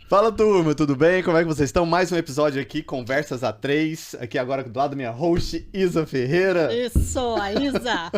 Fala, turma, tudo bem? Como é que vocês estão? Mais um episódio aqui, Conversas a 3. Aqui agora do lado da minha host, Isa Ferreira. Isso, a Isa.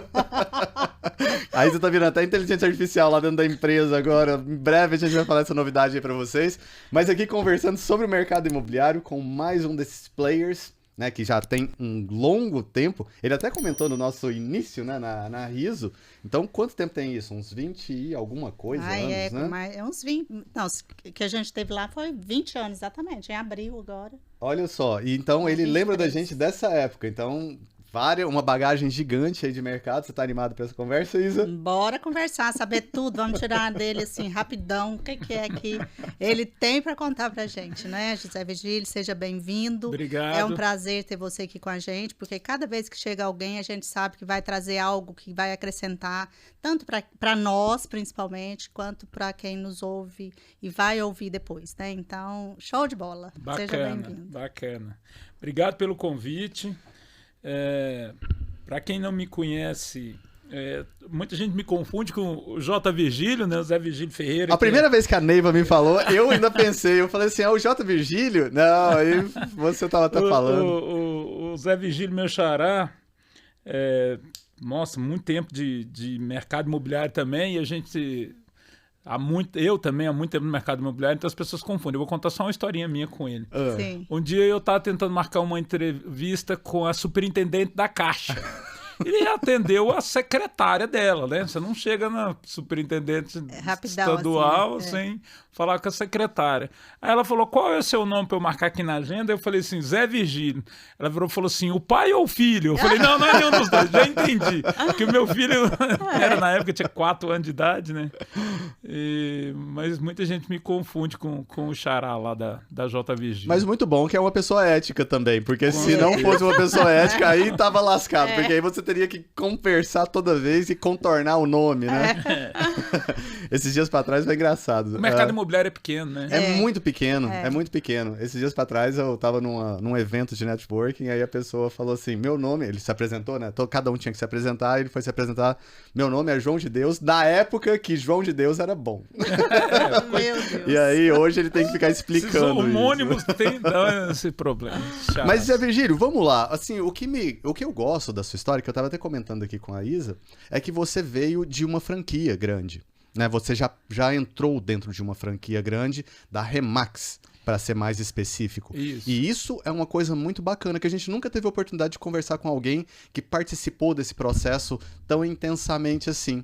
A Isa tá virando até inteligência artificial lá dentro da empresa agora. Em breve a gente vai falar essa novidade aí pra vocês. Mas aqui conversando sobre o mercado imobiliário com mais um desses players, né, que já tem um longo tempo. Ele até comentou no nosso início, né, na Riso. Então, quanto tempo tem isso? Uns 20 e alguma coisa anos, né? É uns 20. Não, que a gente teve lá foi 20 anos, exatamente, em abril agora. Olha só, e então ele 23. lembra da gente dessa época. Então, uma bagagem gigante aí de mercado. Você tá animado pra essa conversa, Isa? Bora conversar, saber tudo. Vamos tirar dele assim, rapidão, o que é que ele tem para contar pra gente, né? José Virgílio, seja bem-vindo. Obrigado. É um prazer ter você aqui com a gente, porque cada vez que chega alguém, a gente sabe que vai trazer algo que vai acrescentar, tanto para nós, principalmente, quanto para quem nos ouve e vai ouvir depois, né? Então, show de bola. Seja bem-vindo. Bacana. Obrigado pelo convite. Para quem não me conhece, muita gente me confunde com o J. Virgílio, né? O Zé Virgílio Ferreira. A primeira vez que a Neiva me falou, eu ainda pensei, eu falei assim, o J. Virgílio? Não, aí você tava até falando. O Zé Virgílio, meu xará, nossa, muito tempo de mercado imobiliário também, e a gente... eu também há muito tempo no mercado imobiliário, então as pessoas confundem. Eu vou contar só uma historinha minha com ele. Sim. Um dia eu estava tentando marcar uma entrevista com a superintendente da Caixa. Ele atendeu a secretária dela, né? Você não chega na superintendente estadual assim, sem falar com a secretária. Aí ela falou, qual é o seu nome para eu marcar aqui na agenda? Eu falei assim, Zé Virgílio. Ela virou e falou assim, o pai ou o filho? Eu falei, não é nenhum dos dois, já entendi. Porque o meu filho era na época, tinha 4 anos de idade, né? Mas muita gente me confunde com o xará lá da J. Virgílio. Mas muito bom que é uma pessoa ética também, porque se não fosse uma pessoa ética, aí tava lascado, porque aí você teria que conversar toda vez e contornar o nome, né? Esses dias pra trás foi engraçado. O mercado imobiliário é pequeno, né? É muito pequeno, é muito pequeno. Esses dias pra trás eu tava num evento de networking, aí a pessoa falou assim, meu nome, ele se apresentou, né? Cada um tinha que se apresentar, ele foi se apresentar, meu nome é João de Deus, na época que João de Deus era bom. Meu Deus. E aí hoje ele tem que ficar explicando Esses homônimos isso. têm esse problema. Chato. Mas, Zé Virgílio, vamos lá. Assim, o que eu gosto da sua história, que eu tava até comentando aqui com a Isa, é que você veio de uma franquia grande, né? Você já entrou dentro de uma franquia grande da Remax, para ser mais específico. Isso. E isso é uma coisa muito bacana, que a gente nunca teve a oportunidade de conversar com alguém que participou desse processo tão intensamente assim.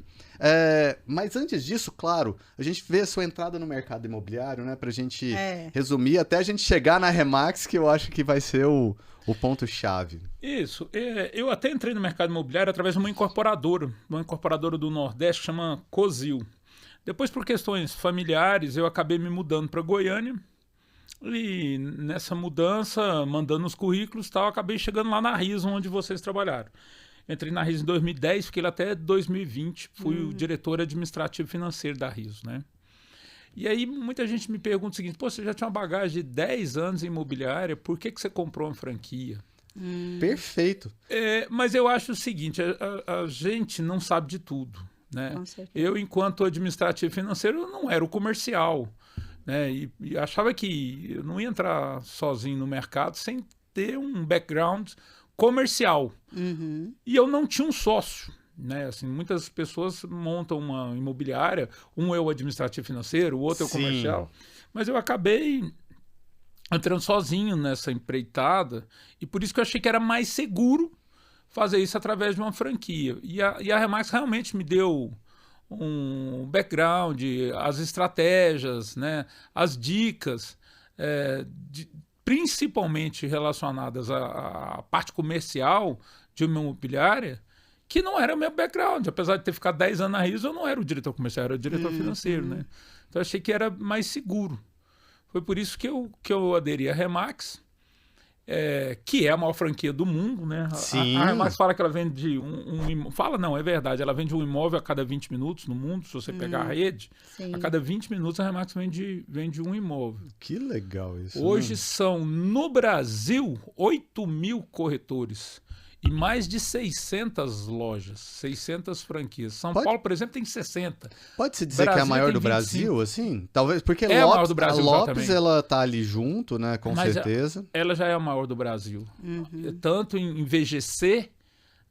Mas antes disso, claro, a gente vê a sua entrada no mercado imobiliário, né? Pra gente resumir, até a gente chegar na Remax, que eu acho que vai ser o ponto-chave. Isso. Eu até entrei no mercado imobiliário através de uma incorporadora do Nordeste, que chama Cozil. Depois, por questões familiares, eu acabei me mudando para Goiânia. E nessa mudança, mandando os currículos e tal, acabei chegando lá na Riso, onde vocês trabalharam. Entrei na Riso em 2010, fiquei lá até 2020, fui o diretor administrativo financeiro da Riso, né? E aí muita gente me pergunta o seguinte, pô, você já tinha uma bagagem de 10 anos em imobiliária, por que você comprou uma franquia? Perfeito. Mas eu acho o seguinte, a gente não sabe de tudo, né? Eu, enquanto administrativo financeiro, eu não era o comercial, né? E achava que eu não ia entrar sozinho no mercado sem ter um background comercial. Uhum. E eu não tinha um sócio, né? Assim, muitas pessoas montam uma imobiliária, um é o administrativo financeiro, o outro é o comercial. Mas eu acabei entrando sozinho nessa empreitada e por isso que eu achei que era mais seguro fazer isso através de uma franquia. E a Remax realmente me deu um background, as estratégias, né, as dicas, principalmente relacionadas à parte comercial de uma imobiliária, que não era o meu background. Apesar de ter ficado 10 anos na Riso, eu não era o diretor comercial, eu era o diretor financeiro, né? Então eu achei que era mais seguro. Foi por isso que eu aderi à Remax, que é a maior franquia do mundo, né? Sim. A Remax fala que ela vende fala não, é verdade, ela vende um imóvel a cada 20 minutos no mundo, se você pegar a rede, Sim. a cada 20 minutos a Remax vende um imóvel. Que legal isso. Hoje né? são, no Brasil, 8.000 corretores. e mais de 600 lojas, 600 franquias. São Paulo, por exemplo, tem 60. Pode-se dizer que é a maior do 25. Brasil, assim? Talvez, porque É a maior do Brasil, a Lopes, exatamente. ela tá ali junto, né, com Mas certeza. ela já é a maior do Brasil. Tanto em VGC,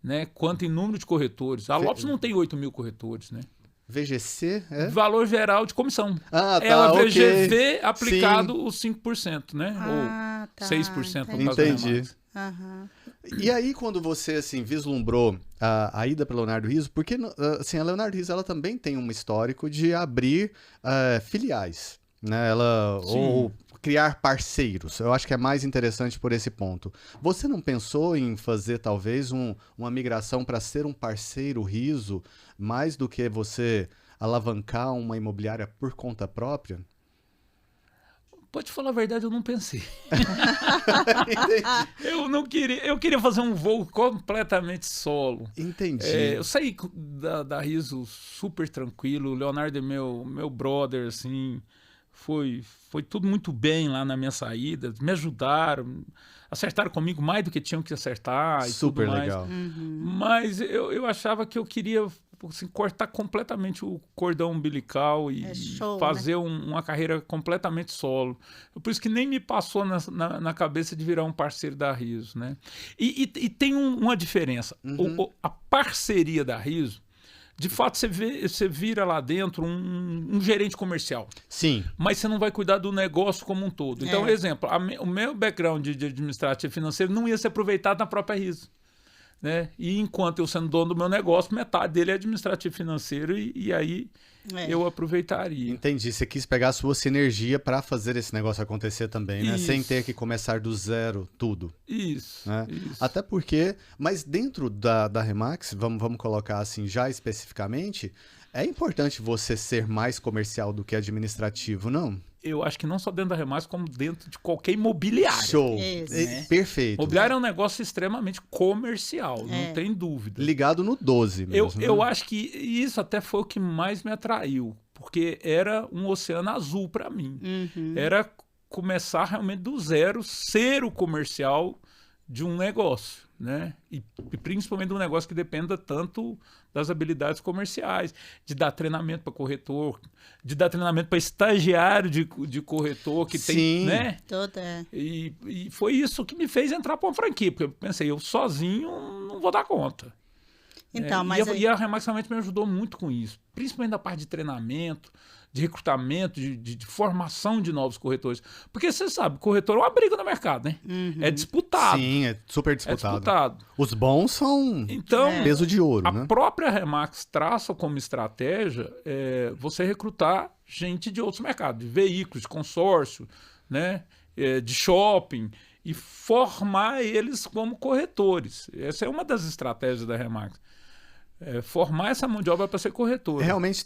né, quanto em número de corretores. A Lopes não tem 8 mil corretores, né? VGC, é? Valor geral de comissão. Ah, tá, É o ok. VGV aplicado Sim. os 5%, né? Ah, tá, Ou 6% no entendi. caso da Entendi. Remax. Aham. E aí, quando você, assim, vislumbrou a ida para Leonardo Rizzo, porque, assim, a Leonardo Rizzo, ela também tem um histórico de abrir filiais, né? Ou criar parceiros. Eu acho que é mais interessante por esse ponto. Você não pensou em fazer, talvez, uma migração para ser um parceiro Rizzo, mais do que você alavancar uma imobiliária por conta própria? Pode falar a verdade, eu não pensei. Entendi. Eu queria fazer um voo completamente solo. Entendi. Eu saí da Rizzo super tranquilo. O Leonardo é meu brother, assim. Foi tudo muito bem lá na minha saída. Me ajudaram, acertaram comigo mais do que tinham que acertar. Super e tudo mais. legal. Mas eu achava que eu queria assim, cortar completamente o cordão umbilical e É show, fazer uma carreira completamente solo. Por isso que nem me passou na cabeça de virar um parceiro da Rizzo, né? E tem uma diferença. A parceria da Rizzo, de fato, você vira lá dentro um gerente comercial. Sim. Mas você não vai cuidar do negócio como um todo. Então, É. exemplo, o meu background de administrativo financeiro não ia ser aproveitado na própria Rizzo. Né? E enquanto eu sendo dono do meu negócio, metade dele é administrativo financeiro e aí eu aproveitaria. Entendi. Você quis pegar a sua sinergia para fazer esse negócio acontecer também, né? Isso. Sem ter que começar do zero tudo. Isso, Né? isso. Até porque, mas dentro da Remax, vamos colocar assim já especificamente, é importante você ser mais comercial do que administrativo, não? Eu acho que não só dentro da Remax, como dentro de qualquer imobiliário. Show. Isso. Perfeito. Imobiliário é um negócio extremamente comercial, É. não tem dúvida. Ligado no 12 mesmo. Eu né? acho que isso até foi o que mais me atraiu, porque era um oceano azul para mim. Era começar realmente do zero, ser o comercial de um negócio, né? E principalmente de um negócio que dependa tanto das habilidades comerciais, de dar treinamento para corretor, de dar treinamento para estagiário de corretor que Sim. tem, né? Toda. É. E foi isso que me fez entrar para uma franquia, porque eu pensei, eu sozinho não vou dar conta. Então, É, mas e a Remax realmente me ajudou muito com isso, principalmente na parte de treinamento, de recrutamento, de formação de novos corretores. Porque você sabe, corretor é uma briga no mercado, né? É disputado. Sim, é super É disputado. disputado. Os bons são Então, peso de ouro, a né? própria Remax traça como estratégia você recrutar gente de outros mercados, de veículos, de consórcio, né? De shopping, e formar eles como corretores. Essa é uma das estratégias da Remax. Formar essa mão de obra para ser corretor. Realmente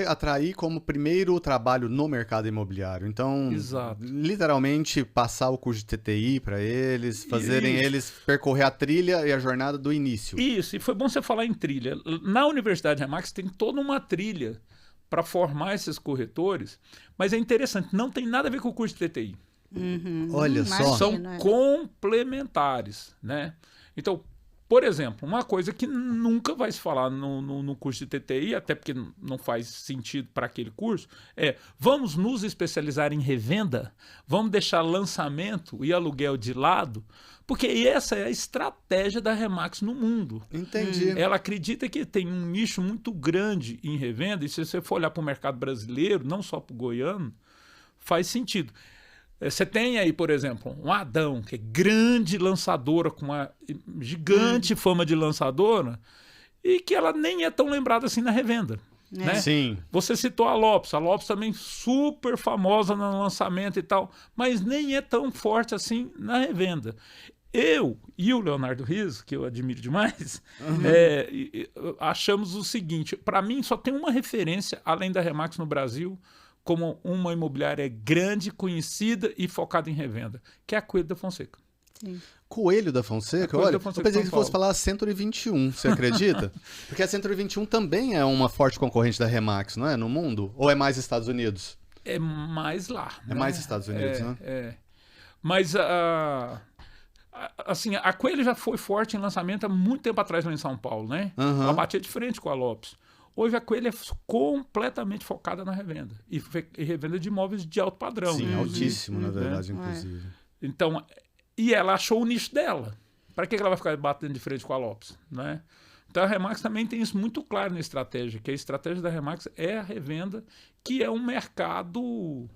atrair como primeiro trabalho no mercado imobiliário. Então, Exato. literalmente passar o curso de TTI para eles, fazerem Isso. eles percorrer a trilha e a jornada do início. Isso, e foi bom você falar em trilha. Na Universidade Remax tem toda uma trilha para formar esses corretores, mas é interessante, não tem nada a ver com o curso de TTI. Olha só. São Imagina, complementares, né? Então, por exemplo, uma coisa que nunca vai se falar no curso de TTI, até porque não faz sentido para aquele curso, vamos nos especializar em revenda, vamos deixar lançamento e aluguel de lado, porque essa é a estratégia da Remax no mundo. Entendi. Ela acredita que tem um nicho muito grande em revenda, e se você for olhar para o mercado brasileiro, não só para o goiano, faz sentido. Você tem aí, por exemplo, um Adão, que é grande lançadora, com uma gigante fama de lançadora, e que ela nem é tão lembrada assim na revenda. Né? Sim. Você citou a Lopes também super famosa no lançamento e tal, mas nem é tão forte assim na revenda. Eu e o Leonardo Rizzo, que eu admiro demais, achamos o seguinte, para mim só tem uma referência, além da Remax no Brasil, como uma imobiliária grande, conhecida e focada em revenda, que é a Coelho da Fonseca. Sim. Coelho da Fonseca? Coelho Olha, da Fonseca, eu pensei que São Paulo. fosse falar Century 21, você acredita? Porque a Century 21 também é uma forte concorrente da Remax, não é? No mundo? Ou é mais Estados Unidos? É mais lá. É mais Estados Unidos, né? Mas a Assim, a Coelho já foi forte em lançamento há muito tempo atrás lá em São Paulo, né? Aham. Ela batia de frente com a Lopes. Hoje a Coelho é completamente focada na revenda. E revenda de imóveis de alto padrão. Sim, né? altíssimo, na Uhum. verdade, inclusive. Então, e ela achou o nicho dela. Para que ela vai ficar batendo de frente com a Lopes, né? Então a Remax também tem isso muito claro na estratégia, que a estratégia da Remax é a revenda, que é um mercado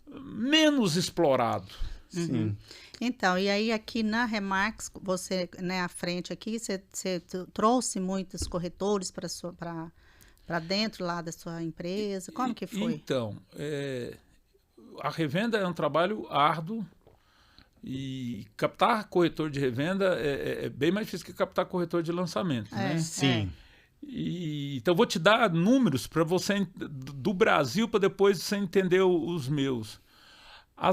menos explorado. Sim. Então, e aí aqui na Remax, você, né, à frente aqui, você trouxe muitos corretores para dentro lá da sua empresa? Como que foi? Então, a revenda é um trabalho árduo e captar corretor de revenda é bem mais difícil que captar corretor de lançamento, né? Sim. Então, vou te dar números para você do Brasil, para depois você entender os meus. A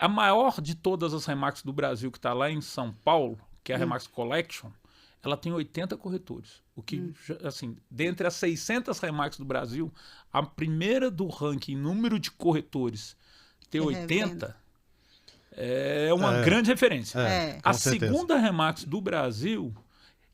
maior de todas as Remax do Brasil, que está lá em São Paulo, que é a Remax Collection, ela tem 80 corretores. O que, assim, dentre as 600 Remax do Brasil, a primeira do ranking, número de corretores, ter 80, é uma grande referência. A segunda Remax do Brasil,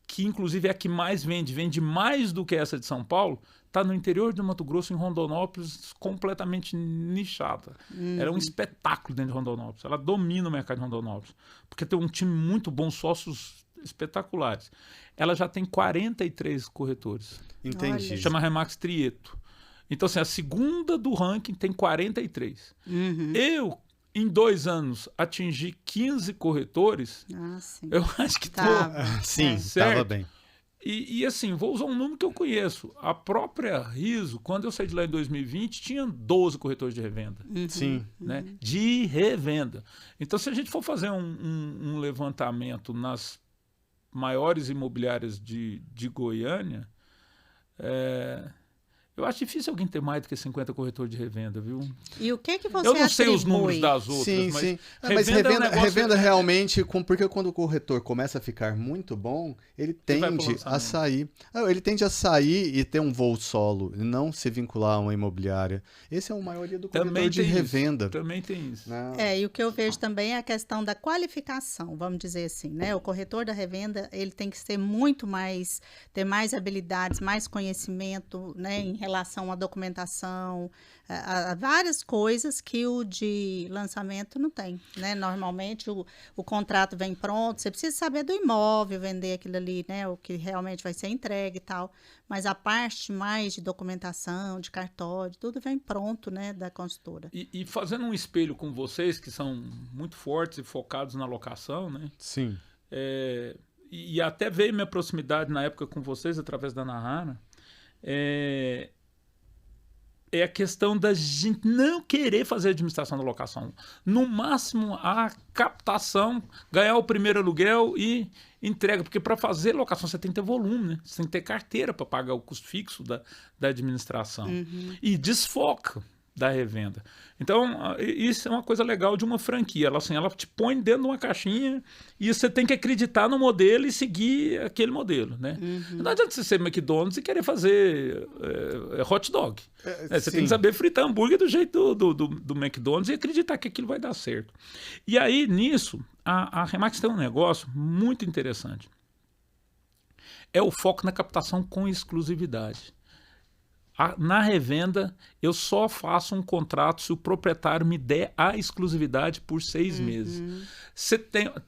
que inclusive é a que mais vende mais do que essa de São Paulo, está no interior do Mato Grosso, em Rondonópolis, completamente nichada. Era um espetáculo dentro de Rondonópolis. Ela domina o mercado de Rondonópolis, porque tem um time muito bom, sócios espetaculares. Ela já tem 43 corretores. Entendi. Olha. Chama Remax Trieto. Então, assim, a segunda do ranking tem 43. Eu, em 2 anos, atingi 15 corretores. Ah, sim. Eu acho que Sim, certo. estava bem. E assim, vou usar um número que eu conheço. A própria Riso, quando eu saí de lá em 2020, tinha 12 corretores de revenda. Sim. Né? De revenda. Então, se a gente for fazer um levantamento nas maiores imobiliárias de Goiânia, eu acho difícil alguém ter mais do que 50 corretores de revenda, viu? E o que você Eu não sei os atribui? números das outras, Sim, mas sim. Mas revenda é um negócio- revenda realmente, porque quando o corretor começa a ficar muito bom, ele vai pro tende lançamento. a sair. Ele tende a sair e ter um voo solo, e não se vincular a uma imobiliária. Esse é a maioria do corretor também de tem revenda. Isso, também tem isso. Né? E o que eu vejo também é a questão da qualificação, vamos dizer assim, né? O corretor da revenda, ele tem que ser muito mais, ter mais habilidades, mais conhecimento, né, em relação à documentação, a várias coisas que o de lançamento não tem, né? Normalmente o contrato vem pronto, você precisa saber do imóvel, vender aquilo ali, né? O que realmente vai ser entregue e tal, mas a parte mais de documentação, de cartório, tudo vem pronto, né, da consultora. E fazendo um espelho com vocês, que são muito fortes e focados na locação, né? Sim. E até veio minha proximidade na época com vocês, através da Nahara, é a questão da gente não querer fazer administração da locação. No máximo, a captação, ganhar o primeiro aluguel e entrega. Porque para fazer locação você tem que ter volume, né? Você tem que ter carteira para pagar o custo fixo da administração. E desfoca da revenda. Então, isso é uma coisa legal de uma franquia. Ela te põe dentro de uma caixinha e você tem que acreditar no modelo e seguir aquele modelo, né? Não adianta você ser McDonald's e querer fazer hot dog. Você tem que saber fritar hambúrguer do jeito do McDonald's e acreditar que aquilo vai dar certo. E aí, nisso, a Remax tem um negócio muito interessante. É o foco na captação com exclusividade. Na revenda, eu só faço um contrato se o proprietário me der a exclusividade por 6 meses.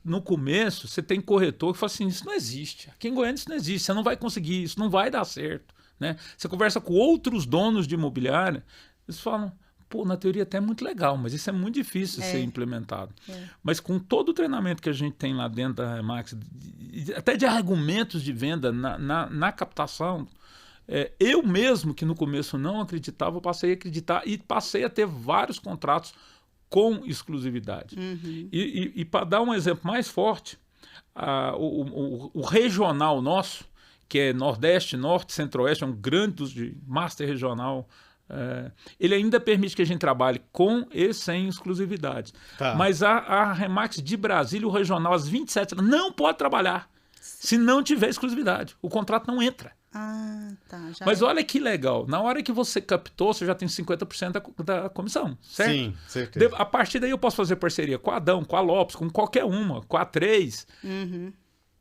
No começo, você tem corretor que fala assim, isso não existe. Aqui em Goiânia isso não existe, você não vai conseguir, isso não vai dar certo. Né? Você conversa com outros donos de imobiliária, eles falam, pô, na teoria até é muito legal, mas isso é muito difícil de ser implementado. Mas com todo o treinamento que a gente tem lá dentro da Remax, até de argumentos de venda na captação, eu mesmo, que no começo não acreditava, eu passei a acreditar e passei a ter vários contratos com exclusividade. E para dar um exemplo mais forte, o regional nosso, que é Nordeste, Norte, Centro-Oeste, é um grande de master regional, ele ainda permite que a gente trabalhe com e sem exclusividade. Tá. Mas a Remax de Brasília, o regional, as 27, não pode trabalhar se não tiver exclusividade. O contrato não entra. Ah, tá. Já Mas olha que legal. Na hora que você captou, você já tem 50% da comissão, certo? Sim, certeza. A partir daí eu posso fazer parceria com a Adão, com a Lopes, com qualquer uma, com a 3,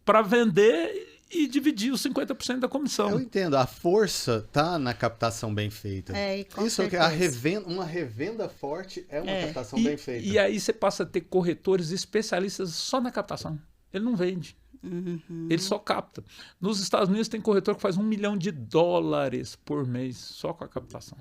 para vender e dividir os 50% da comissão. Eu entendo, a força tá na captação bem feita. É, e com Isso é que certeza. uma revenda forte é uma captação bem feita. E aí você passa a ter corretores especialistas só na captação. Ele não vende. Ele só capta. Nos Estados Unidos tem corretor que faz $1 milhão por mês só com a captação.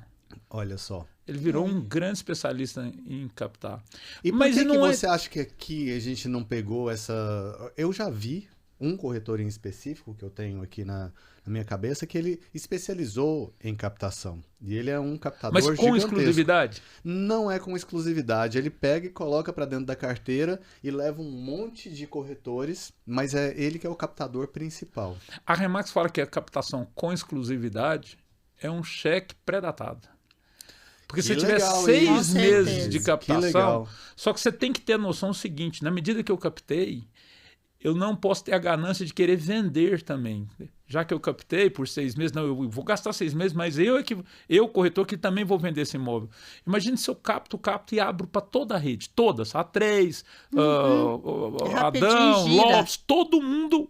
Olha só. Ele virou um grande especialista em captar. E por Mas que não você acha que aqui a gente não pegou essa... Eu já vi um corretor em específico que eu tenho aqui na minha cabeça que ele especializou em captação. E ele é um captador Mas com gigantesco. exclusividade? Não é com exclusividade. Ele pega e coloca para dentro da carteira e leva um monte de corretores, mas é ele que é o captador principal. A Remax fala que a captação com exclusividade é um cheque pré-datado. Porque se Que tiver legal, 6 Com meses certeza. de Que captação, legal. só que você tem que ter a noção seguinte, na medida que eu captei, eu não posso ter a ganância de querer vender também. Já que eu captei por 6 meses, não, eu vou gastar 6 meses, mas eu, corretor, que também vou vender esse imóvel. Imagine se eu capto e abro para toda a rede, todas, a 3, Adão, gira. Lopes, todo mundo...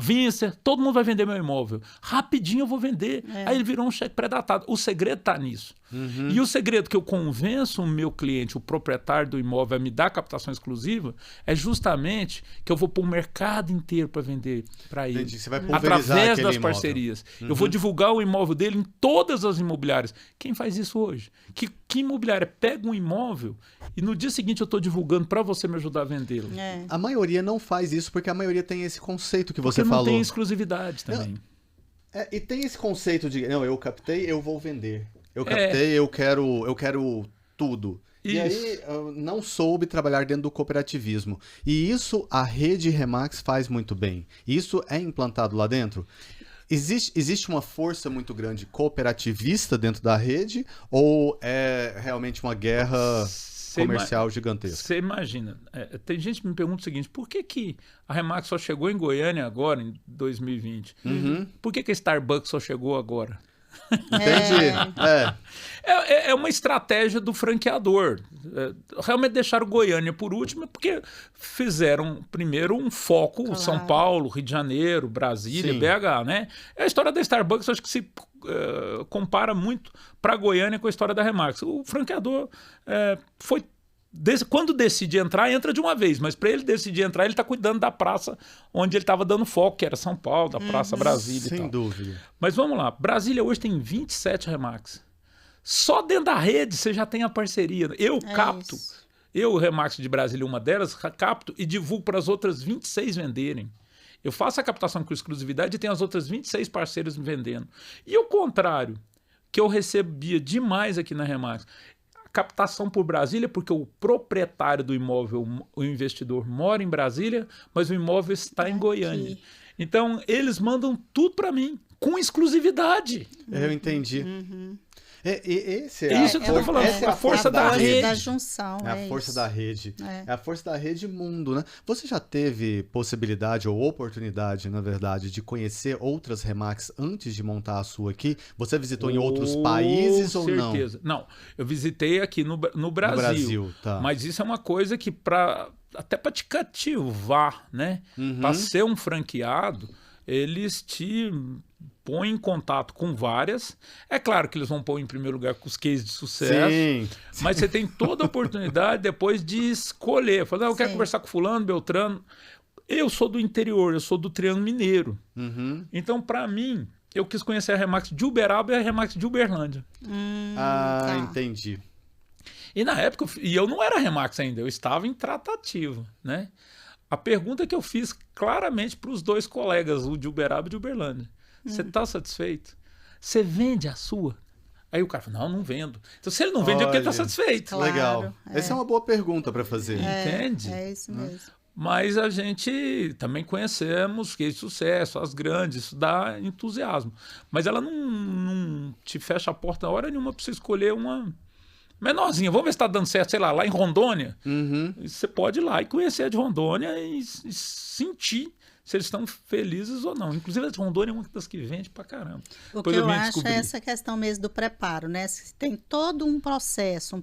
Vincer, todo mundo vai vender meu imóvel. Rapidinho eu vou vender. Aí ele virou um cheque pré-datado. O segredo está nisso. E o segredo que eu convenço o meu cliente, o proprietário do imóvel, a me dar captação exclusiva, é justamente que eu vou pôr o mercado inteiro para vender para ele. Entendi. Você vai pulverizar Através aquele das imóvel. parcerias. Eu vou divulgar o imóvel dele em todas as imobiliárias. Quem faz isso hoje? Que imobiliária pega um imóvel e no dia seguinte eu estou divulgando para você me ajudar a vendê-lo? É. A maioria não faz isso porque a maioria tem esse conceito que você Porque não falou. tem exclusividade também. E tem esse conceito de, não, eu captei, eu vou vender. Eu captei, eu quero tudo. E aí, eu não soube trabalhar dentro do cooperativismo. E isso a rede Remax faz muito bem. Isso é implantado lá dentro. Existe uma força muito grande cooperativista dentro da rede ou é realmente uma guerra comercial gigantesca? Você imagina, tem gente que me pergunta o seguinte, por que a Remax só chegou em Goiânia agora, em 2020? Por que a Starbucks só chegou agora? Entendi. É uma estratégia do franqueador. Realmente deixaram Goiânia por último porque fizeram primeiro um foco Claro. São Paulo, Rio de Janeiro, Brasília, Sim. BH, né? A história da Starbucks acho que se compara muito para Goiânia com a história da Remax. O franqueador quando decide entrar, entra de uma vez, mas para ele decidir entrar, ele está cuidando da praça onde ele estava dando foco, que era São Paulo, da Praça Brasília e Sem tal. dúvida. Mas vamos lá, Brasília hoje tem 27 Remax. Só dentro da rede você já tem a parceria. Eu capto, isso. o Remax de Brasília, uma delas, capto e divulgo para as outras 26 venderem. Eu faço a captação com exclusividade e tenho as outras 26 parceiros me vendendo. E o contrário, que eu recebia demais aqui na Remax, captação por Brasília, porque o proprietário do imóvel, o investidor, mora em Brasília, mas o imóvel está em Goiânia. Então, eles mandam tudo para mim, com exclusividade. Eu entendi. Esse É isso que eu tô falando, essa é a força da rede. da junção. É a força isso. da rede. É. É a força da rede mundo, né? Você já teve possibilidade ou oportunidade, na verdade, de conhecer outras Remax antes de montar a sua aqui? Você visitou em outros países ou não? Certeza. Não, eu visitei aqui no Brasil. No Brasil, tá. Mas isso é uma coisa que até para te cativar, né? Para ser um franqueado, eles te põem em contato com várias. É claro que eles vão pôr em primeiro lugar com os cases de sucesso. Sim. Mas você tem toda a oportunidade depois de escolher. Falar, eu quero Sim. conversar com fulano, Beltrano. Eu sou do interior, eu sou do Triângulo Mineiro. Então, para mim, eu quis conhecer a Remax de Uberaba e a Remax de Uberlândia. Tá. Entendi. E na época, eu não era Remax ainda, eu estava em tratativa, né? A pergunta que eu fiz claramente para os dois colegas, o de Uberaba e de Uberlândia. Você está satisfeito? Você vende a sua? Aí o cara falou, não vendo. Então, se ele não vende, é porque ele está Olha. satisfeito. Claro, Legal. Essa é uma boa pergunta para fazer. Entende? É isso mesmo. Mas a gente também conhecemos que de sucesso, as grandes, isso dá entusiasmo. Mas ela não te fecha a porta a hora nenhuma para você escolher uma menorzinha. Vamos ver se está dando certo, sei lá em Rondônia. Você pode ir lá e conhecer a de Rondônia e sentir se eles estão felizes ou não. Inclusive, a Rondônia é uma das que vende pra caramba. O que eu acho é essa questão mesmo do preparo, né? Tem todo um processo,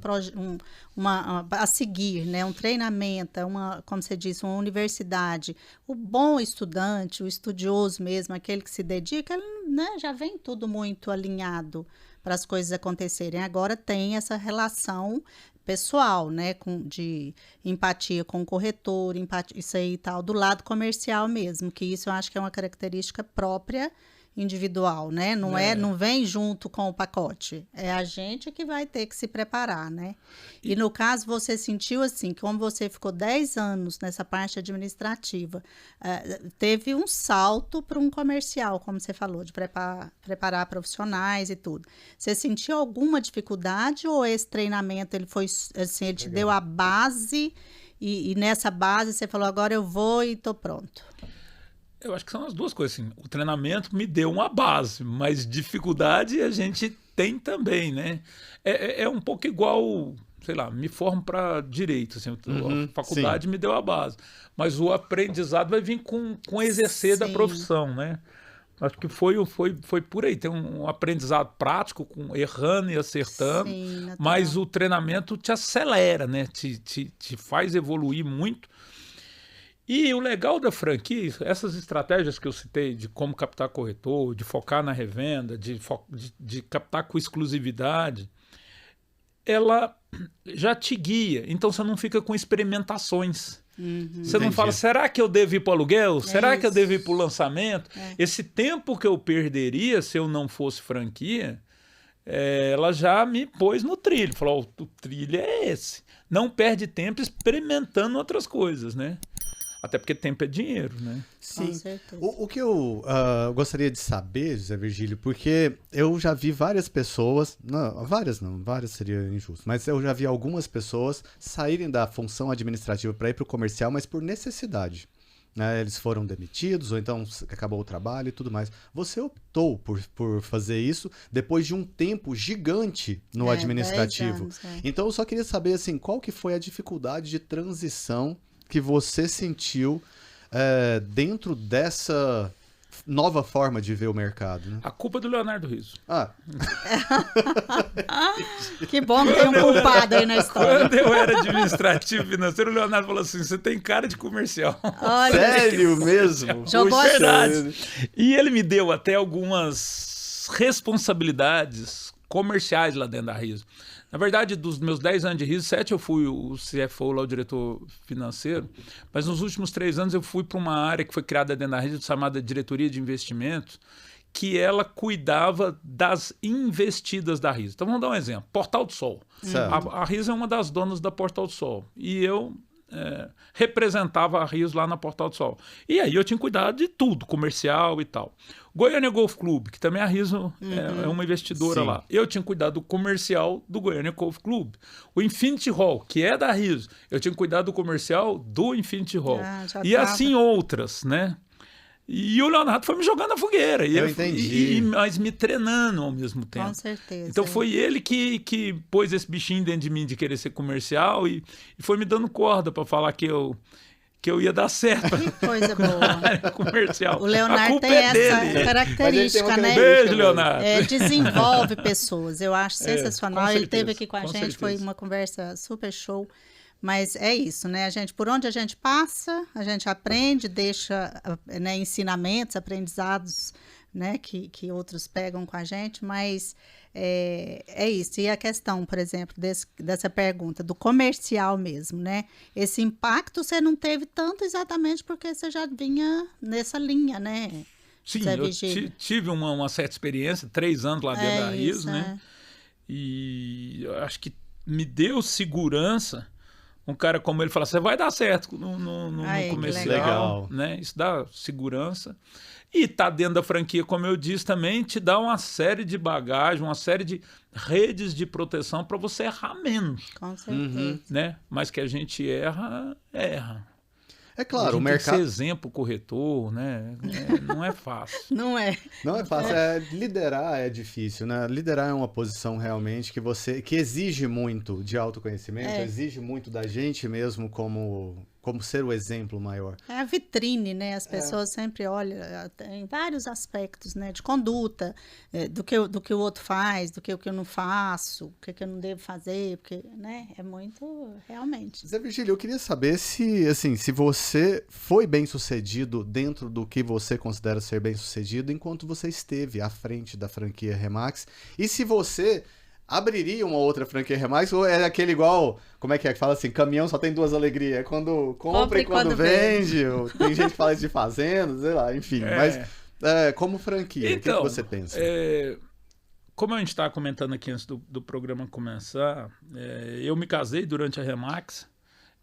a seguir, né? Um treinamento, como você disse, uma universidade. O bom estudante, o estudioso mesmo, aquele que se dedica, ele, né, já vem tudo muito alinhado para as coisas acontecerem. Agora tem essa relação pessoal, né, de empatia com o corretor, empatia, isso aí e tal, do lado comercial mesmo, que isso eu acho que é uma característica própria, individual, né, não vem junto com o pacote, é a gente que vai ter que se preparar, né, e no caso você sentiu assim, que como você ficou 10 anos nessa parte administrativa, teve um salto para um comercial, como você falou, de preparar profissionais e tudo, você sentiu alguma dificuldade ou esse treinamento, ele foi assim, ele te deu a base e nessa base você falou, agora eu vou e tô pronto? Eu acho que são as duas coisas, assim. O treinamento me deu uma base, mas dificuldade a gente tem também, né? É um pouco igual, sei lá, me formo para direito, assim, a faculdade me deu a base, mas o aprendizado vai vir com exercer da profissão, né? Acho que foi por aí, tem um aprendizado prático, errando e acertando, mas o treinamento te acelera, né? Te faz evoluir muito. E o legal da franquia, essas estratégias que eu citei, de como captar corretor, de focar na revenda, de captar com exclusividade, ela já te guia. Então você não fica com experimentações. Você não fala, será que eu devo ir para o aluguel? Será que eu devo ir para o lançamento? Esse tempo que eu perderia se eu não fosse franquia, ela já me pôs no trilho. Falou, o trilho é esse. Não perde tempo experimentando outras coisas, né? Até porque tempo é dinheiro, né? Sim. Com certeza. O que eu gostaria de saber, José Virgílio, porque eu já vi várias pessoas, várias seria injusto, mas eu já vi algumas pessoas saírem da função administrativa para ir para o comercial, mas por necessidade. Né? Eles foram demitidos, ou então acabou o trabalho e tudo mais. Você optou por fazer isso depois de um tempo gigante no administrativo. 10 anos, Então eu só queria saber assim, qual que foi a dificuldade de transição que você sentiu dentro dessa nova forma de ver o mercado, né? A culpa é do Leonardo Rizzo. Que bom que tem um culpado aí na história. Quando eu era administrativo financeiro, o Leonardo falou assim, você tem cara de comercial. Olha, sério mesmo? Jogou verdade. E ele me deu até algumas responsabilidades comerciais lá dentro da Rizzo. Na verdade, dos meus 10 anos de Rizzo, 7 eu fui o CFO, lá o diretor financeiro, mas nos últimos 3 anos eu fui para uma área que foi criada dentro da Rizzo, chamada Diretoria de Investimentos, que ela cuidava das investidas da Rizzo. Então vamos dar um exemplo, Portal do Sol. A Rizzo é uma das donas da Portal do Sol, e eu representava a Rizzo lá na Portal do Sol. E aí eu tinha cuidado de tudo, comercial e tal. Goiânia Golf Clube, que também a Rizzo é uma investidora lá. Eu tinha cuidado do comercial do Goiânia Golf Clube. O Infinity Hall, que é da Rizzo, eu tinha cuidado do comercial do Infinity Hall. E assim outras, né? E o Leonardo foi me jogando na fogueira. Eu entendi. Mas me treinando ao mesmo tempo. Com certeza. Então foi ele que pôs esse bichinho dentro de mim de querer ser comercial e foi me dando corda para falar que eu ia dar certo. Que coisa boa. Comercial. O Leonardo tem essa característica, né? Beijo, Leonardo. Desenvolve pessoas. Eu acho sensacional. Ele esteve aqui com a gente, foi uma conversa super show. Mas é isso, né? Por onde a gente passa, a gente aprende, deixa ensinamentos, aprendizados, né? Que outros pegam com a gente, mas é isso. E a questão, por exemplo, dessa pergunta, do comercial mesmo, né? Esse impacto você não teve tanto exatamente porque você já vinha nessa linha, né? Sim, eu tive uma certa experiência, 3 anos lá dentro da Rizzo, né? E eu acho que me deu segurança. Um cara como ele fala, você vai dar certo no comercial, legal. Né? Isso dá segurança. E tá dentro da franquia, como eu disse também, te dá uma série de bagagem, uma série de redes de proteção para você errar menos. Com certeza. Né? Mas que a gente erra. É claro, o mercado... tem que ser exemplo corretor, né? Não é fácil. Não é. Não é fácil. Liderar é difícil, né? Liderar é uma posição realmente que exige muito de autoconhecimento, exige muito da gente mesmo como como ser o exemplo maior. É a vitrine, né? As pessoas sempre olham em vários aspectos, né? De conduta, do que o outro faz, do que eu não faço, o que eu não devo fazer, porque, né? É muito, realmente. Zé Virgílio, eu queria saber se, assim, se você foi bem-sucedido dentro do que você considera ser bem-sucedido enquanto você esteve à frente da franquia Remax, e se você abriria uma outra franquia Remax, ou é aquele igual, como é que fala assim, caminhão só tem duas alegrias, é quando compra e quando vende, ou tem gente que fala isso de fazenda, sei lá, enfim, mas como franquia, então, o que você pensa? Como a gente estava comentando aqui antes do programa começar, eu me casei durante a Remax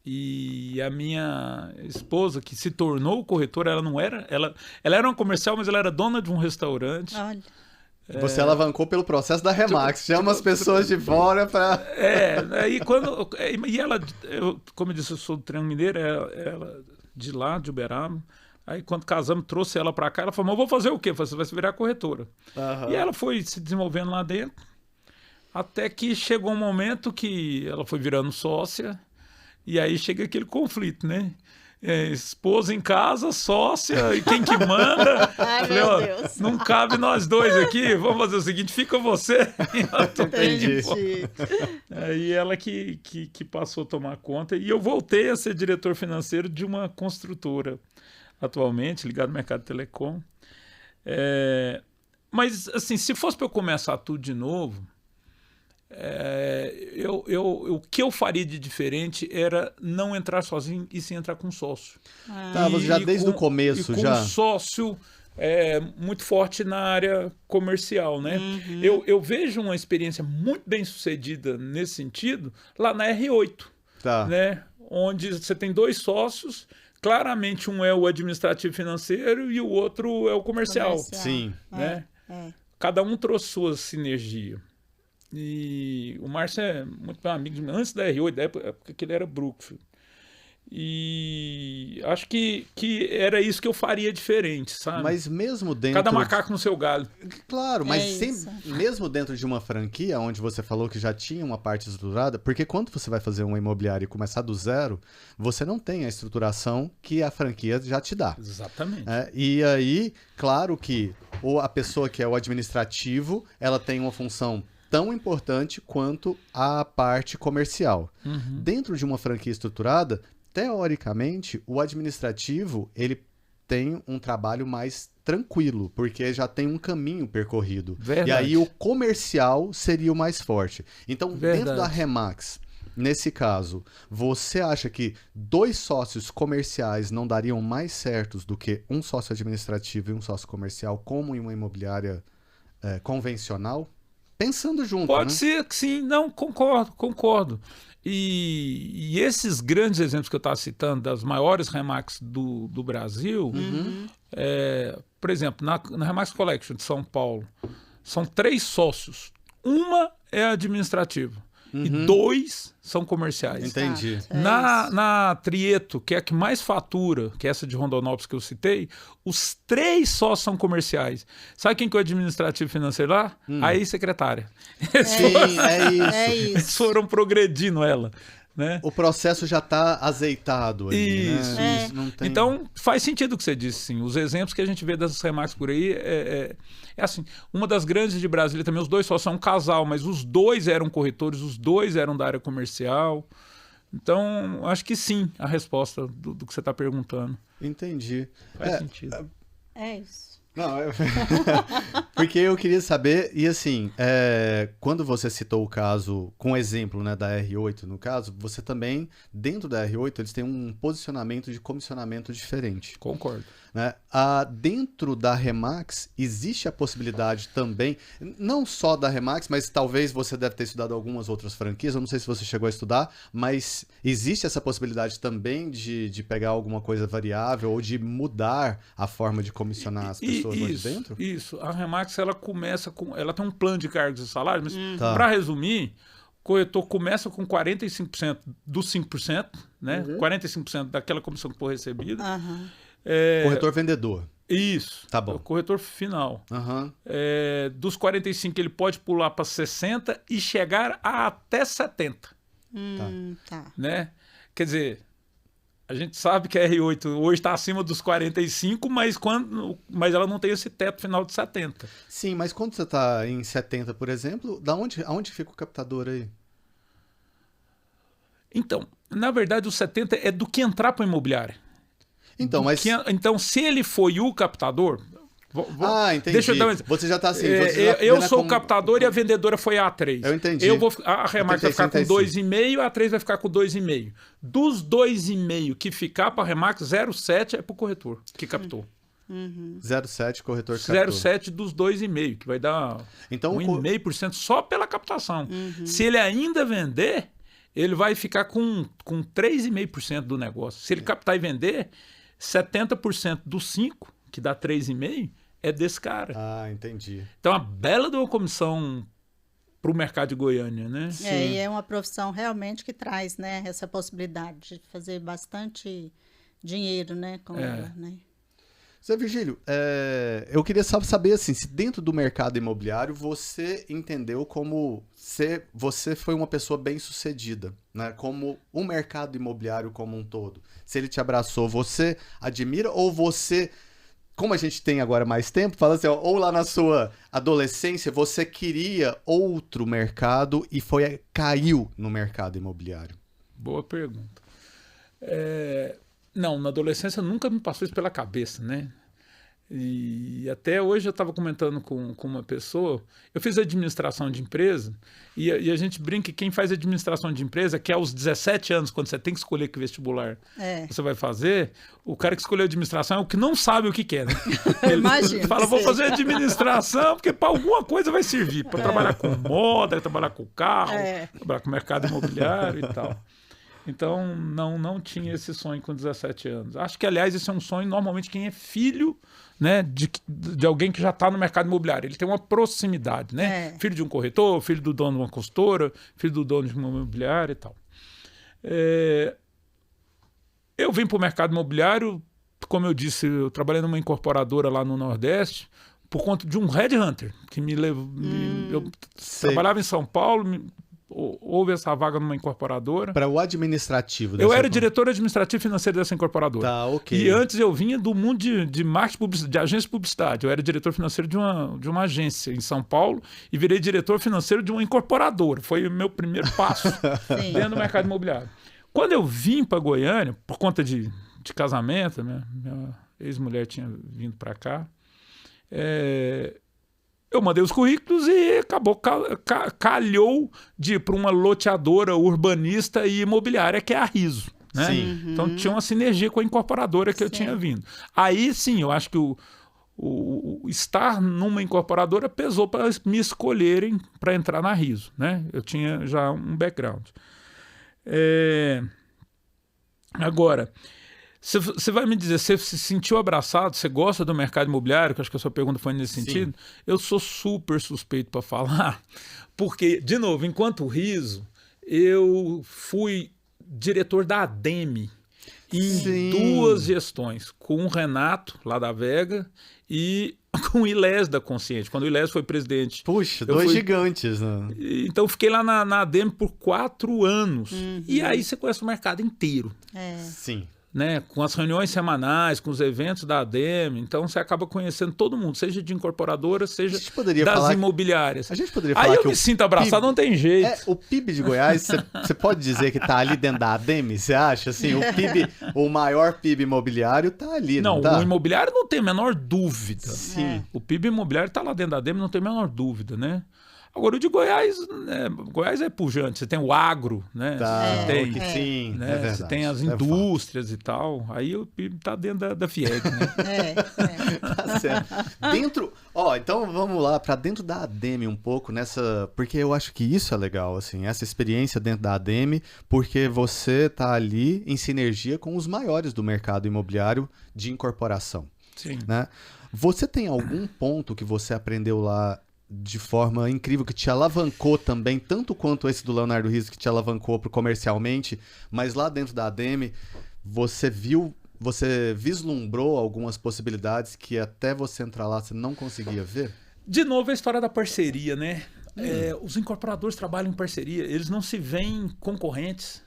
e a minha esposa, que se tornou corretora, ela não era, ela era uma comercial, mas ela era dona de um restaurante. Olha. Você alavancou pelo processo da Remax, chama as pessoas de fora para... aí quando... E ela, como eu disse, eu sou do Triângulo Mineiro, ela de lá, de Uberaba. Aí quando casamos, trouxe ela para cá, ela falou, mas eu vou fazer o quê? Você vai se virar corretora. E ela foi se desenvolvendo lá dentro, até que chegou um momento que ela foi virando sócia, e aí chega aquele conflito, né? Esposa em casa, sócia, e quem que manda? Ai, falei, meu Deus. Não cabe nós dois aqui, vamos fazer o seguinte, fica você. Entendi. Aí ela que passou a tomar conta, e eu voltei a ser diretor financeiro de uma construtora, atualmente, ligado ao mercado de telecom. Mas, assim, se fosse para eu começar tudo de novo, o que eu faria de diferente era não entrar sozinho e sim entrar com sócio. Tá, você já desde o começo, com já? Um sócio muito forte na área comercial, né? Eu vejo uma experiência muito bem sucedida nesse sentido lá na R8, né? Onde você tem dois sócios, claramente um é o administrativo financeiro e o outro é o comercial. Sim. Né? Cada um trouxe sua sinergia. E o Márcio é muito meu amigo, antes da R8, da época que ele era Brookfield. E acho que era isso que eu faria diferente, sabe? Mas mesmo dentro... Cada macaco no seu galho. Claro, mas mesmo dentro de uma franquia, onde você falou que já tinha uma parte estruturada, porque quando você vai fazer uma imobiliária e começar do zero, você não tem a estruturação que a franquia já te dá. Exatamente. E aí, claro que a pessoa que é o administrativo, ela tem uma função tão importante quanto a parte comercial. Dentro de uma franquia estruturada, teoricamente, o administrativo ele tem um trabalho mais tranquilo, porque já tem um caminho percorrido. Verdade. E aí o comercial seria o mais forte. Então, dentro da Remax, nesse caso, você acha que dois sócios comerciais não dariam mais certos do que um sócio administrativo e um sócio comercial, como em uma imobiliária convencional? Pensando junto, Pode né? ser que sim, não, concordo. E esses grandes exemplos que eu estava citando, das maiores Remax do Brasil, por exemplo, na Remax Collection de São Paulo, são 3 sócios. Uma é administrativa e 2 são comerciais. Entendi. Na Trieto, que é a que mais fatura, que é essa de Rondonópolis que eu citei, os 3 só são comerciais. Sabe quem que é o administrativo financeiro lá? A ex-secretária. Sim, é isso. Eles foram progredindo ela. Né? O processo já está azeitado ali, Isso, né? isso. Não tem... Então, faz sentido o que você disse, sim. Os exemplos que a gente vê dessas Remax por aí é assim, uma das grandes de Brasília também, os dois só são um casal, mas os 2 eram corretores, os 2 eram da área comercial. Então, acho que sim, a resposta do que você está perguntando. Entendi. Faz sentido. É isso. Não, porque eu queria saber, e assim, quando você citou o caso, com o exemplo, né, da R8, no caso, você também, dentro da R8, eles têm um posicionamento de comissionamento diferente. Concordo. Né? Dentro da Remax, existe a possibilidade também, não só da Remax, mas talvez você deve ter estudado algumas outras franquias, eu não sei se você chegou a estudar, mas existe essa possibilidade também de pegar alguma coisa variável ou de mudar a forma de comissionar as pessoas lá de dentro? Isso, a Remax ela começa com, ela tem um plano de cargos e salários, mas Tá. para resumir, o corretor começa com 45% dos 5%, né? 45% daquela comissão que for recebida. Corretor vendedor. Isso. Tá bom. É o corretor final. Aham. Dos 45 ele pode pular para 60 e chegar a até 70, Tá. né? Quer dizer, A gente sabe que a R8 hoje está acima dos 45, mas ela não tem esse teto final de 70. Sim, mas quando você está em 70, por exemplo, aonde fica o captador aí? Então, na verdade, o 70 é do que entrar para a imobiliária. Então, mas... Então, se ele foi o captador... entendi. Deixa eu dar um exemplo. Você já está assim... eu sou o captador e a vendedora foi a A3. Eu entendi. A Remax vai ficar com 2,5 a A3 vai ficar com 2,5. Dos 2,5 que ficar para a Remax, 0,7 é para o corretor que captou. 0,7 corretor captou. 0,7 dos 2,5, que vai dar então, 1,5% só pela captação. Se ele ainda vender, ele vai ficar com 3,5% do negócio. Se ele captar e vender, 70% dos 5, que dá 3,5%, é desse cara. Ah, entendi. Então, a bela de uma comissão para o mercado de Goiânia, né? E é uma profissão realmente que traz, né, essa possibilidade de fazer bastante dinheiro, né, com ela, né? Zé Virgílio, eu queria só saber, assim, se dentro do mercado imobiliário você entendeu como você foi uma pessoa bem-sucedida, né? Como o mercado imobiliário como um todo. Se ele te abraçou, você admira ou você... Como a gente tem agora mais tempo, fala assim, ou lá na sua adolescência você queria outro mercado e caiu no mercado imobiliário? Boa pergunta. Não, na adolescência nunca me passou isso pela cabeça, né? E até hoje eu estava comentando com uma pessoa, eu fiz administração de empresa e a gente brinca que quem faz administração de empresa, que é aos 17 anos, quando você tem que escolher que vestibular você vai fazer, o cara que escolheu administração é o que não sabe o que quer, né? Ele fala, vou fazer administração porque para alguma coisa vai servir, para trabalhar com moda, trabalhar com carro, trabalhar com mercado imobiliário e tal. Então, não tinha esse sonho com 17 anos. Acho que, aliás, esse é um sonho, normalmente, quem é filho, né, de alguém que já está no mercado imobiliário. Ele tem uma proximidade, né? Filho de um corretor, filho do dono de uma consultora, filho do dono de uma imobiliária e tal. Eu vim para o mercado imobiliário, como eu disse, eu trabalhei numa incorporadora lá no Nordeste, por conta de um headhunter, que me levou... Eu trabalhava em São Paulo... Houve essa vaga numa incorporadora. Para o administrativo. Eu era diretor administrativo financeiro dessa incorporadora. Tá, ok. E antes eu vinha do mundo de marketing, de agência de publicidade. Eu era diretor financeiro de uma agência em São Paulo e virei diretor financeiro de uma incorporadora. Foi o meu primeiro passo dentro do mercado imobiliário. Quando eu vim para Goiânia, por conta de casamento, minha ex-mulher tinha vindo para cá, eu mandei os currículos e acabou, calhou de ir para uma loteadora urbanista e imobiliária, que é a Riso. Né? Sim. Então tinha uma sinergia com a incorporadora que eu tinha vindo. Aí sim, eu acho que o estar numa incorporadora pesou para me escolherem para entrar na Riso. Né? Eu tinha já um background. Agora... Você vai me dizer, você se sentiu abraçado, você gosta do mercado imobiliário, que acho que a sua pergunta foi nesse sentido? Eu sou super suspeito para falar, porque, de novo, enquanto Riso, eu fui diretor da ADEME em 2 gestões, com o Renato, lá da Vega, e com o Ilés da Consciente, quando o Ilés foi presidente. Puxa, 2 gigantes, né? Então, fiquei lá na ADEME por 4 anos, e aí você conhece o mercado inteiro. Sim. Né, com as reuniões semanais, com os eventos da ADEME, então você acaba conhecendo todo mundo, seja de incorporadora, seja das imobiliárias. A gente poderia falar aí que eu me sinto abraçado, não tem jeito. O PIB de Goiás, você pode dizer que está ali dentro da ADEME? Você acha? Assim, o PIB, o maior PIB imobiliário está ali, não tá? O imobiliário não tem a menor dúvida. Sim. O PIB imobiliário está lá dentro da ADEME, não tem a menor dúvida, né? Agora, o de Goiás, Goiás é pujante. Você tem o agro, né? Tá, você tem, sim, né? Verdade, você tem as indústrias e tal. Aí o PIB está dentro da FIEG, né? Tá certo. Então vamos lá, para dentro da ADEME um pouco, porque eu acho que isso é legal, assim, essa experiência dentro da ADEME, porque você está ali em sinergia com os maiores do mercado imobiliário de incorporação. Sim. Né? Você tem algum ponto que você aprendeu lá de forma incrível, que te alavancou também, tanto quanto esse do Leonardo Riso, que te alavancou pro comercialmente, mas lá dentro da ADEME, você vislumbrou algumas possibilidades que até você entrar lá você não conseguia ver? De novo, a história da parceria, né? Os incorporadores trabalham em parceria, eles não se veem concorrentes.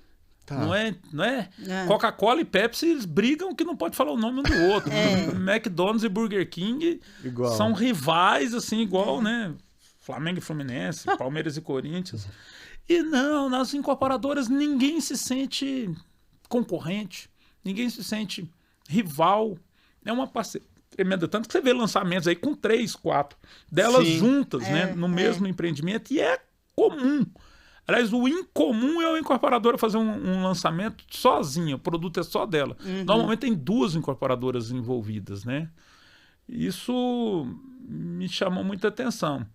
Tá. Não é? É. Coca-Cola e Pepsi, eles brigam que não pode falar o nome um do outro. McDonald's e Burger King Igual. são rivais, assim, igual, né? Flamengo e Fluminense, Palmeiras e Corinthians. E não, nas incorporadoras ninguém se sente concorrente, ninguém se sente rival. É uma parceria tremenda. Tanto que você vê lançamentos aí com 3, 4 delas Sim. juntas, né? No mesmo empreendimento, e é comum. Aliás, o incomum é a incorporadora fazer um lançamento sozinha, o produto é só dela. Normalmente tem 2 incorporadoras envolvidas, né? Isso me chamou muita atenção.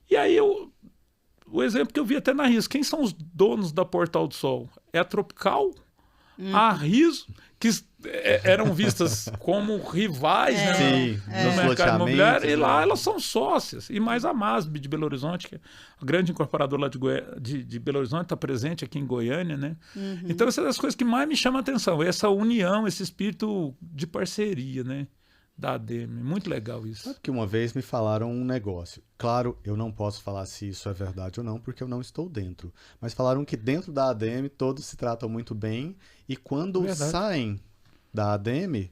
E aí, o exemplo que eu vi até na Riso, quem são os donos da Portal do Sol? É a Tropical, a Riso, que eram vistas como rivais, né, Sim, no nos mercado loteamentos, imobiliário, e lá né? elas são sócias. E mais a MASB de Belo Horizonte, que é a grande incorporadora lá de Belo Horizonte, está presente aqui em Goiânia, né? Então, essas são as coisas que mais me chamam a atenção, essa união, esse espírito de parceria, né, da ADM. Muito legal isso. Sabe que uma vez me falaram um negócio. Claro, eu não posso falar se isso é verdade ou não, porque eu não estou dentro. Mas falaram que dentro da ADM todos se tratam muito bem e quando Verdade. saem da ADM,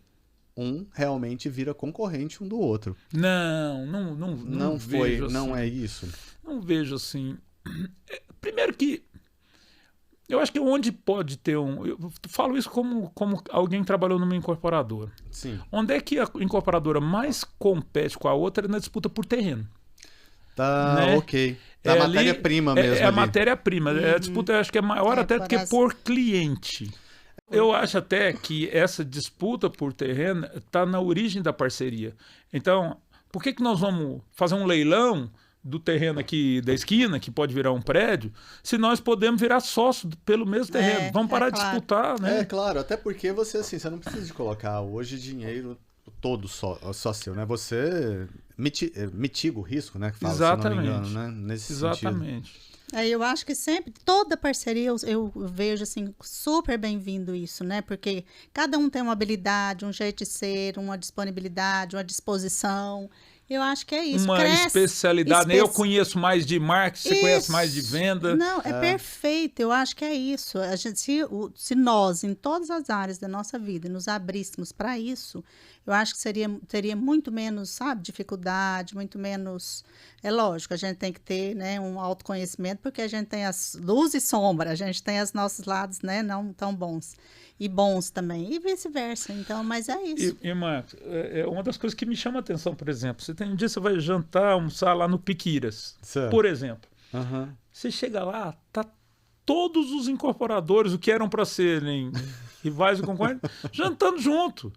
um realmente vira concorrente um do outro. Não foi, vejo não assim. é isso. Não vejo assim. Primeiro que eu acho que onde pode ter eu falo isso como alguém que trabalhou numa incorporadora. Sim. Onde é que a incorporadora mais compete com a outra é na disputa por terreno. Tá, Né? ok. Da É ali- matéria-prima mesmo É a ali. matéria-prima. A disputa eu acho que é maior até do que por cliente. Eu acho até que essa disputa por terreno está na origem da parceria. Então, por que nós vamos fazer um leilão do terreno aqui da esquina, que pode virar um prédio, se nós podemos virar sócio pelo mesmo terreno? Vamos parar de claro. disputar, né? É, claro, até porque você, assim, você não precisa de colocar hoje dinheiro todo só seu, né? Você mitiga o risco, né? Que fala, se eu não me engano, né? Nesse sentido. Exatamente. Eu acho que sempre, toda parceria, eu vejo assim, super bem-vindo isso, né? Porque cada um tem uma habilidade, um jeito de ser, uma disponibilidade, uma disposição. Eu acho que é isso. Uma especialidade, né? Eu conheço mais de marketing, você conhece mais de venda. Não, é perfeito. Eu acho que é isso. A gente, se nós, em todas as áreas da nossa vida, nos abríssemos para isso, eu acho que teria muito menos, sabe, dificuldade, muito menos. É lógico, a gente tem que ter, né, um autoconhecimento, porque a gente tem as luz e sombra, a gente tem os nossos lados, né, não tão bons. E bons também, e vice-versa. Então, mas é isso. E Marcos, é uma das coisas que me chama a atenção, por exemplo, um dia você vai jantar, almoçar lá no Piquiras, Certo. por exemplo. Aham. Você chega lá, tá todos os incorporadores, o que eram para serem rivais e concorrentes, jantando junto.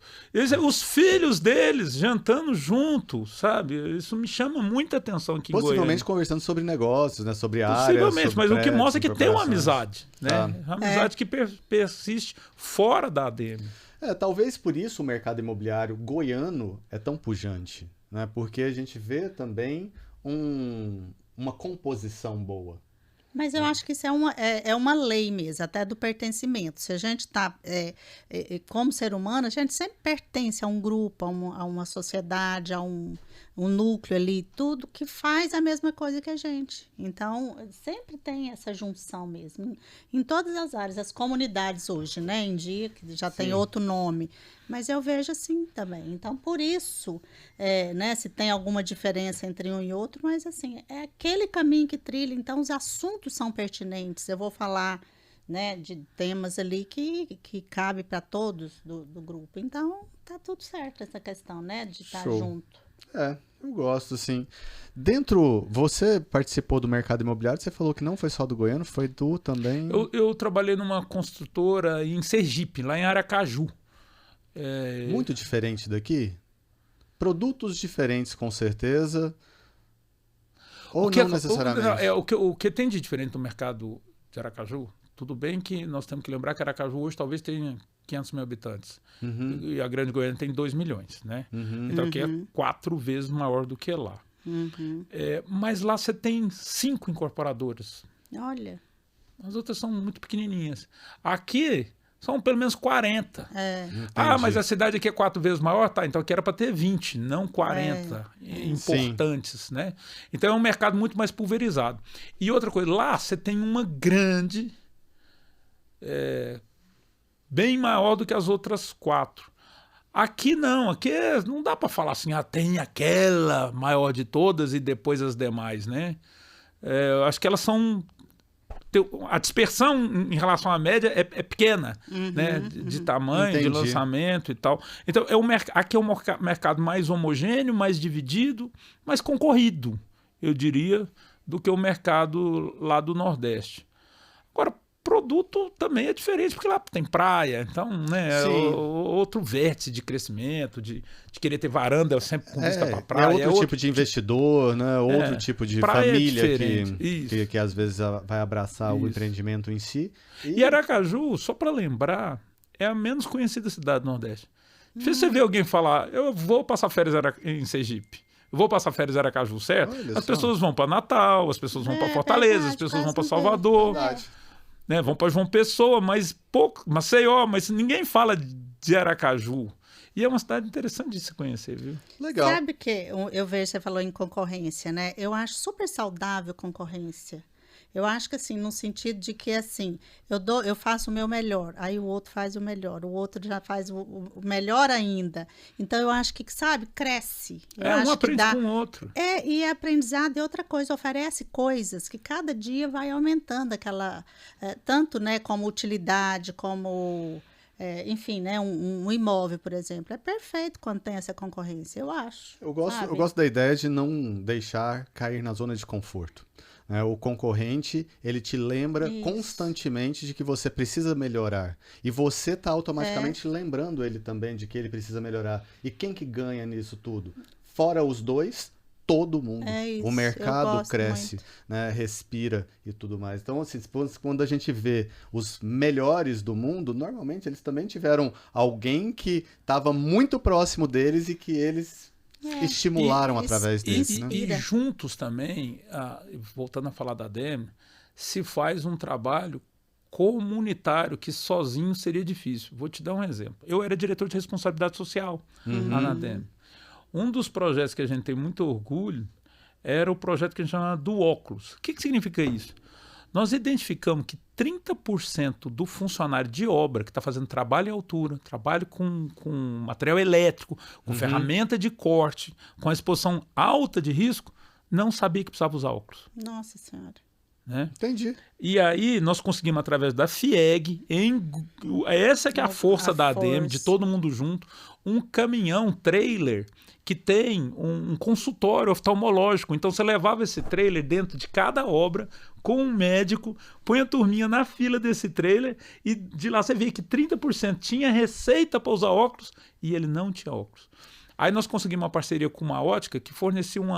Os filhos deles jantando junto, sabe? Isso me chama muita atenção aqui em Possivelmente Goiânia. conversando sobre negócios, né? Sobre áreas. Possivelmente, sobre mas o que mostra é que tem uma incorporações. amizade, né? Tá. Uma amizade que persiste fora da ADM. Talvez por isso o mercado imobiliário goiano é tão pujante, né? Porque a gente vê também uma composição boa. Mas eu acho que isso é uma lei mesmo, até do pertencimento. Se a gente está, como ser humano, a gente sempre pertence a um grupo, a uma sociedade, a um núcleo ali, tudo que faz a mesma coisa que a gente. Então, sempre tem essa junção mesmo. Em todas as áreas, as comunidades hoje, né, em dia, que já tem outro nome. Mas eu vejo assim também. Então, por isso, né, se tem alguma diferença entre um e outro, mas assim, é aquele caminho que trilha. Então, os assuntos são pertinentes. Eu vou falar, né, de temas ali que cabe para todos do grupo. Então, tá tudo certo essa questão, né, de estar junto. Eu gosto, sim. Você participou do mercado imobiliário, você falou que não foi só do goiano, foi do também... Eu trabalhei numa construtora em Sergipe, lá em Aracaju. Muito diferente daqui? Produtos diferentes, com certeza. Ou não necessariamente? O que tem de diferente no mercado de Aracaju, tudo bem que nós temos que lembrar que Aracaju hoje talvez tenha 500 mil habitantes. E a Grande Goiânia tem 2 milhões, né? Então aqui é 4 vezes maior do que lá. Mas lá você tem 5 incorporadoras. Olha. As outras são muito pequenininhas. Aqui são pelo menos 40. Mas a cidade aqui é 4 vezes maior? Tá, então aqui era para ter 20, não 40 importantes, né? Então é um mercado muito mais pulverizado. E outra coisa, lá você tem uma grande bem maior do que as outras 4. Aqui não, aqui não dá para falar assim, tem aquela maior de todas e depois as demais, né? Eu acho que elas são... A dispersão em relação à média é pequena, né? De tamanho, Entendi. de lançamento e tal. Então, aqui é um mercado mais homogêneo, mais dividido, mais concorrido, eu diria, do que o mercado lá do Nordeste. Agora, produto também é diferente, porque lá tem praia, então, né, outro vértice de crescimento, de querer ter varanda sempre com vista para praia. É outro tipo de investidor, né? Outro tipo de família que às vezes vai abraçar o empreendimento em si. E Aracaju, só para lembrar, é a menos conhecida cidade do Nordeste. Se você vê alguém falar, eu vou passar férias em Sergipe, eu vou passar férias em Aracaju, certo? As pessoas vão para Natal, as pessoas vão para Fortaleza, as pessoas vão para Salvador. Né, vão para João Pessoa, mas Maceió, mas ninguém fala de Aracaju. E é uma cidade interessante de se conhecer, viu? Legal. Sabe que eu vejo, você falou em concorrência, né? Eu acho super saudável concorrência. Eu acho que assim, no sentido de que assim, eu faço o meu melhor, aí o outro faz o melhor, o outro já faz o melhor ainda. Então eu acho que, sabe, cresce. Um aprende com o outro. E aprendizado é outra coisa, oferece coisas que cada dia vai aumentando aquela, tanto, né, como utilidade, como, enfim, né, um imóvel, por exemplo. É perfeito quando tem essa concorrência, eu acho. Eu gosto da ideia de não deixar cair na zona de conforto. O concorrente, ele te lembra constantemente de que você precisa melhorar. E você está automaticamente lembrando ele também de que ele precisa melhorar. E quem que ganha nisso tudo? Fora os dois, todo mundo. O mercado cresce, né, respira e tudo mais. Então, assim, quando a gente vê os melhores do mundo, normalmente eles também tiveram alguém que estava muito próximo deles e que eles... estimularam através deles, né? E juntos também, voltando a falar da ADEME, se faz um trabalho comunitário que sozinho seria difícil. Vou te dar um exemplo. Eu era diretor de responsabilidade social lá na ADEME. Um dos projetos que a gente tem muito orgulho era o projeto que a gente chama do óculos. O que significa isso? Nós identificamos que 30% do funcionário de obra que está fazendo trabalho em altura, trabalho com material elétrico, com ferramenta de corte, com a exposição alta de risco, não sabia que precisava usar óculos. Nossa Senhora. Né? Entendi. E aí nós conseguimos, através da FIEG, essa que é a força da ADEME, de todo mundo junto, um caminhão, trailer, que tem um consultório oftalmológico. Então você levava esse trailer dentro de cada obra, com um médico, põe a turminha na fila desse trailer, e de lá você vê que 30% tinha receita para usar óculos, e ele não tinha óculos. Aí nós conseguimos uma parceria com uma ótica que fornecia um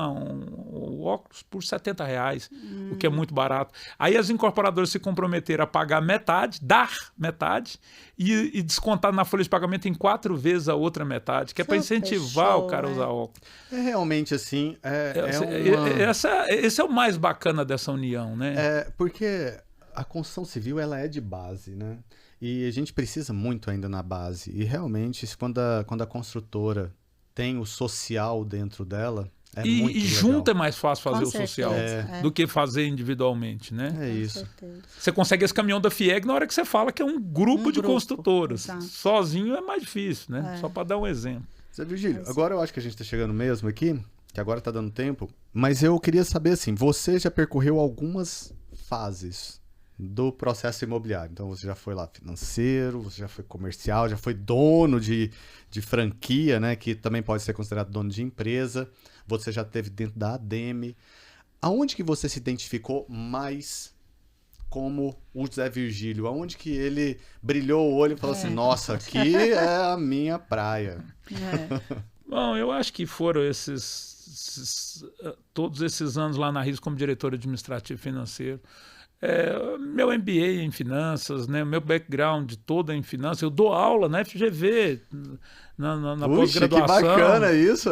óculos por R$70, o que é muito barato. Aí as incorporadoras se comprometeram a pagar metade, dar metade, e descontar na folha de pagamento em 4 vezes a outra metade, que é para incentivar o cara a usar óculos. É realmente assim... Esse é o mais bacana dessa união, né? Porque a construção civil, ela é de base, né? E a gente precisa muito ainda na base. E realmente, quando a construtora tem o social dentro dela, muito legal. E junto é mais fácil fazer o social do que fazer individualmente, né? É isso. Você consegue esse caminhão da FIEG na hora que você fala que é um grupo de construtoras. Exato. Sozinho é mais difícil, né? Só para dar um exemplo. Zé Virgílio, agora eu acho que a gente está chegando mesmo aqui, que agora está dando tempo, mas eu queria saber assim, você já percorreu algumas fases do processo imobiliário. Então você já foi lá financeiro, você já foi comercial, já foi dono de franquia, né, que também pode ser considerado dono de empresa. Você já esteve dentro da ADEME. Aonde que você se identificou mais como o Zé Virgílio? Aonde que ele brilhou o olho e falou assim, nossa, aqui é a minha praia? Bom, eu acho que foram todos esses anos lá na RIS como diretor administrativo financeiro. Meu MBA em finanças, né? Meu background todo em finanças. Eu dou aula na FGV, na pós-graduação. Que bacana isso!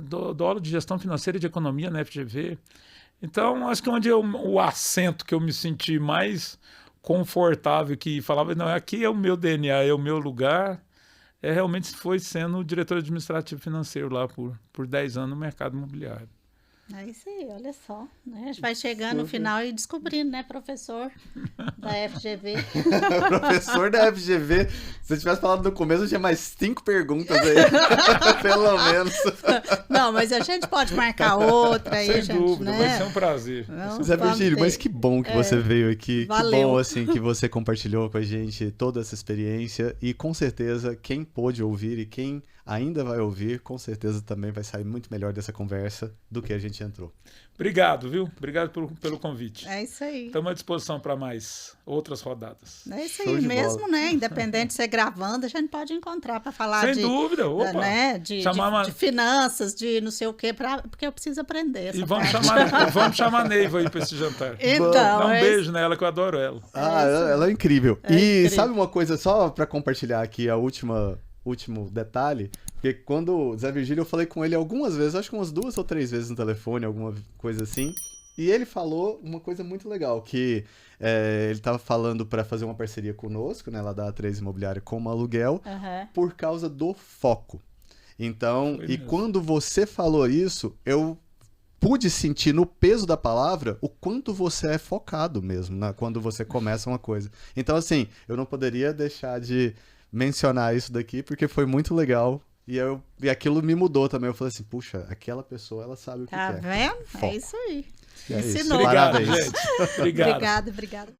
Dou aula de gestão financeira e de economia na FGV. Então, acho que onde o assento que eu me senti mais confortável, que falava, não, aqui é o meu DNA, é o meu lugar, realmente foi sendo o diretor administrativo financeiro lá por 10 anos no mercado imobiliário. É isso aí, olha só. Né? A gente vai chegando no final e descobrindo, né, professor da FGV. Professor da FGV. Se você tivesse falado no começo, eu tinha mais 5 perguntas aí. Pelo menos. Não, mas a gente pode marcar outra aí, Sem gente, dúvida, né? vai ser um prazer. Não, Zé Virgílio, vamos mas ter. que bom que você veio aqui. Valeu. Que bom, assim, que você compartilhou com a gente toda essa experiência. E com certeza, quem pôde ouvir e quem ainda vai ouvir, com certeza também vai sair muito melhor dessa conversa do que a gente entrou. Obrigado, viu? Obrigado pelo convite. É isso aí. Estamos à disposição para mais outras rodadas. É isso Show aí de mesmo, bola. né? Independente de ser gravando, a gente pode encontrar para falar Sem de, dúvida, opa. né? Chamar de finanças, de não sei o quê, porque eu preciso aprender essa E vamos parte. chamar a Neiva aí para esse jantar. Então, Dá um é beijo nela, que eu adoro ela. Ah, isso. ela é incrível. É E incrível. sabe uma coisa, só pra compartilhar aqui, último detalhe, porque quando o Zé Virgílio, eu falei com ele algumas vezes, acho que umas 2 ou 3 vezes no telefone, alguma coisa assim, e ele falou uma coisa muito legal, que ele tava falando pra fazer uma parceria conosco, né, lá da A3 Imobiliária como aluguel, Aham. por causa do foco. Então, Foi e mesmo. quando você falou isso, eu pude sentir no peso da palavra o quanto você é focado mesmo, né, quando você começa uma coisa. Então, assim, eu não poderia deixar de mencionar isso daqui, porque foi muito legal. E aquilo me mudou também. Eu falei assim, puxa, aquela pessoa, ela sabe o que Tá quer. vendo? Foco. É isso aí. E é isso. Ensinou. Obrigado, Parabéns. gente. Obrigado. Obrigada.